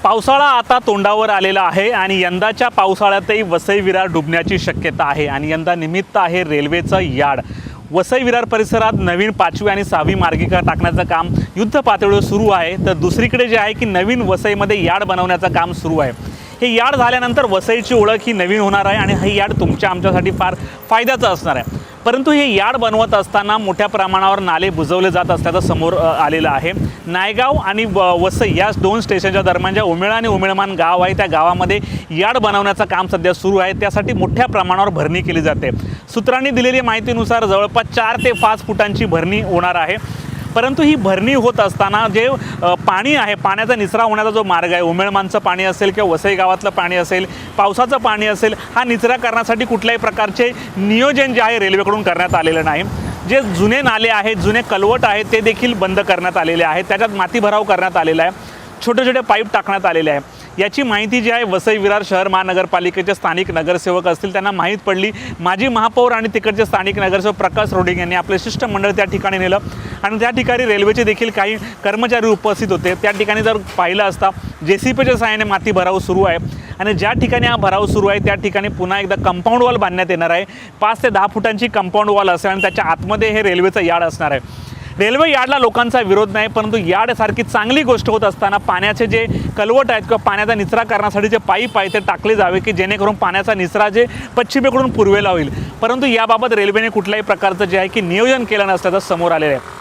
पावसाळा आता तोंडावर आलेला आहे आणि यंदाच्या पावसाळ्यातही वसई विरार डुबण्याची शक्यता आहे आणि यंदा निमित्त आहे रेल्वेचं यार्ड। वसई विरार परिसरात नवीन 5वी आणि 6वी मार्गिका टाकण्याचं काम युद्ध पातळीवर सुरू आहे, तर दुसरीकडे जे आहे की नवीन वसईमध्ये यार्ड बनवण्याचं काम सुरू आहे। हे यार्ड झाल्यानंतर वसईची ओळख ही नवीन होणार आहे आणि हे यार्ड आमच्यासाठी फार फायद्याचं असणार आहे। परंतु हे यार्ड बनवत असताना मोठ्या प्रमाणावर नाले बुजवले जात असल्याचं समोर आलेलं आहे। नायगाव आणि वसई या दोन स्टेशनच्या दरम्यान ज्या उमेळ आणि उमेळमान गाव आहे त्या गावामध्ये यार्ड बनवण्याचं काम सध्या सुरू आहे। त्यासाठी मोठ्या प्रमाणावर भरणी केली जाते। सूत्रांनी दिलेली माहितीनुसार जवळपास 4 ते 5 फुटांची भरणी होणार आहे। परंतु ही भरणी होत असताना जे पाणी आहे, पाण्याचा निचरा होण्याचा जो मार्ग आहे, उमेळमानचं पाणी असेल किंवा वसई गावातलं पाणी असेल, पावसाचं पाणी असेल, हा निचरा करण्यासाठी कुठल्याही प्रकारचे नियोजन जे आहे रेल्वेकडून करण्यात आलेलं नाही। जे जुने नाले आहेत, जुने कलवट आहेत, ते देखील बंद करण्यात आलेले आहेत। त्याच्यात माती भराव करण्यात आलेला आहे, छोटे छोटे पाईप टाकण्यात आलेले आहे। याची माहिती जी आहे वसई विरार शहर महानगरपालिकेचे स्थानिक नगरसेवक असतील त्यांना माहीत पडली। माजी महापौर आणि तिकडचे स्थानिक नगरसेवक प्रकाश रोडिंग यांनी आपले शिष्टमंडळ त्या ठिकाणी नेलं आणि त्या ठिकाणी रेल्वेचे देखील काही कर्मचारी उपस्थित होते। त्या ठिकाणी जर पाहिलं असता JCPच्या सहाय्याने माती भराव सुरू आहे आणि ज्या ठिकाणी हा भराव सुरू आहे त्या ठिकाणी पुन्हा एकदा कंपाऊंड वॉल बांधण्यात येणार आहे। 5 ते 10 फुटांची कंपाऊंड वॉल असेल आणि त्याच्या आतमध्ये हे रेल्वेचं यार्ड असणार आहे। रेल्वे यार्डला लोकांचा विरोध नाही, परंतु यार्डसारखी चांगली गोष्ट होत असताना पाण्याचे जे कलवट आहेत किंवा पाण्याचा निचरा करण्यासाठी जे पाईप आहे ते टाकले जावे की जेणेकरून पाण्याचा निचरा जे पश्चिमेकडून पूर्वेला होईल। परंतु याबाबत रेल्वेने कुठल्याही प्रकारचं जे आहे की नियोजन केलं नसल्याचं समोर आलेलं आहे।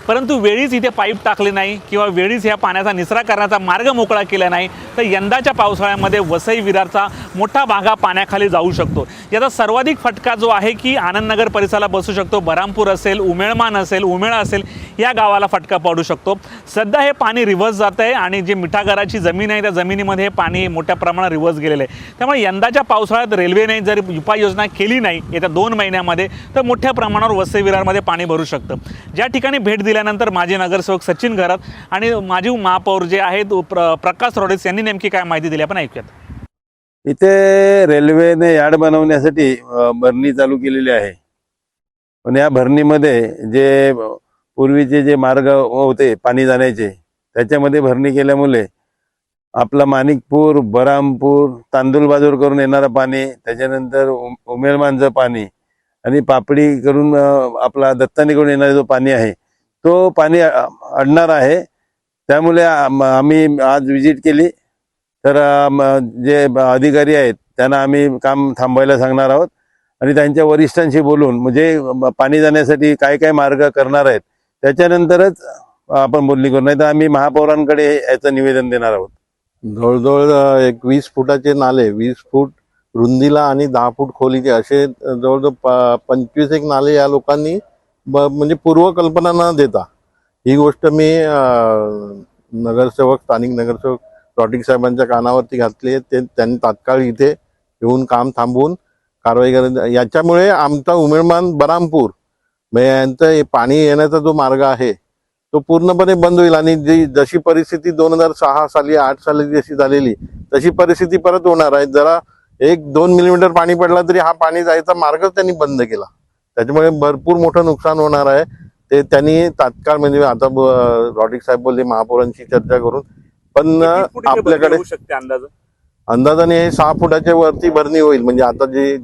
परंतु वेळीच इथे पाईप टाकले नाही किंवा वेळीच या पाण्याचा निचरा करण्याचा मार्ग मोकळा केला नाही तर यंदाच्या पावसाळ्यामध्ये वसई विरारचा मोठा भाग पाण्याखाली जाऊ शकतो। याचा सर्वाधिक फटका जो आहे की आनंदनगर परिसराला बसू शकतो। बरामपूर असेल, उमेळमान असेल, उमेळा असेल, या गावाला फटका पडू शकतो। सध्या हे पाणी रिव्हर्स जात आहे आणि जे मिठागराची जमीन आहे त्या जमिनीमध्ये हे पाणी मोठ्या प्रमाणात रिव्हर्स गेलेलं आहे। त्यामुळे यंदाच्या पावसाळ्यात रेल्वेने जर उपाययोजना केली नाही येत्या 2 महिन्यामध्ये तर मोठ्या प्रमाणावर वसई विरारमध्ये पाणी भरू शकतं। ज्या ठिकाणी भेट दिल्यानंतर माजी नगरसेवक सचिन घरात आणि माजी महापौर जे आहेत प्रकाश रोडिंग यांनी नेमकी काय माहिती दिली आपण ऐकूयात। इथे रेल्वेने यार्ड बनवण्यासाठी भरणी चालू केलेली आहे, पण या भरणीमध्ये जे पूर्वीचे जे मार्ग होते पाणी जाण्याचे त्याच्यामध्ये भरणी केल्यामुळे आपला माणिकपूर, बरामपूर, तांदूळ बाजूर करून येणारं पाणी, त्याच्यानंतर उमेळमानचं पाणी आणि पापडी करून आपला दत्तानीकडून येणारा जो पाणी आहे तो पाणी अडणार आहे। त्यामुळे आम्ही आज विजिट केली तर जे अधिकारी आहेत त्यांना आम्ही काम थांबवायला सांगणार आहोत आणि त्यांच्या वरिष्ठांशी बोलून म्हणजे पाणी जाण्यासाठी काय काय मार्ग करणार आहेत त्याच्यानंतरच आपण बोलणी करू, नाही तर आम्ही महापौरांकडे याचं निवेदन देणार आहोत। जवळजवळ 20 फुटाचे नाले, 20 फूट रुंदीला आणि 10 फूट खोलीचे असे जवळजवळ 25 एक नाले या लोकांनी म्हणजे पूर्वकल्पना न देता ही गोष्ट मी नगरसेवक, स्थानिक नगरसेवक रोडिंग साहेबांच्या कानावरती घातली। त्यांनी तात्काळ इथे येऊन काम थांबवून कारवाई करायची। याच्यामुळे आमचा उमेळमान बरामपूर यांचं पाणी येण्याचा जो मार्ग आहे तो पूर्णपणे बंद होईल आणि जशी परिस्थिती 2006 साली 8 साली जशी झालेली तशी परिस्थिती परत होणार आहे। जरा 1-2 मिलीमीटर पाणी पडला तरी हा पाणी जायचा मार्गच त्यांनी बंद केला, त्याच्यामुळे भरपूर मोठं नुकसान होणार आहे। ते त्यांनी तात्काळ म्हणजे आता रोडिंग साहेब बोलले महापौरांशी चर्चा करून, पण आपल्याकडे अंदाजाने 6 फुटाच्या वरती भरणी होईल। म्हणजे आता जे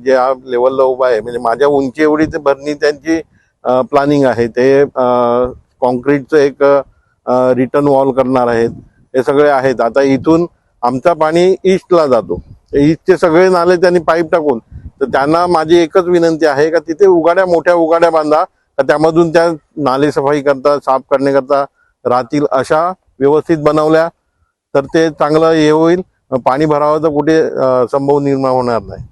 लेवलला उभा आहे म्हणजे माझ्या उंची एवढीच भरणी त्यांची प्लॅनिंग आहे। ते कॉन्क्रीटचं एक रिटर्न वॉल करणार आहेत, हे सगळे आहेत। आता इथून आमचा पाणी ईस्टला जातो, ईस्टचे सगळे नाले त्यांनी पाईप टाकून, तर त्यांना माझी एकच विनंती आहे का तिथे मोठ्या उगाड्या बांधा, तर त्यामधून त्या नाले सफाई करता, साफ करण्याकरता राहतील अशा व्यवस्थित बनवल्या तर ते चांगलं हे होईल। पाणी भरावाचा कुठे संभव निर्माण होणार नाही।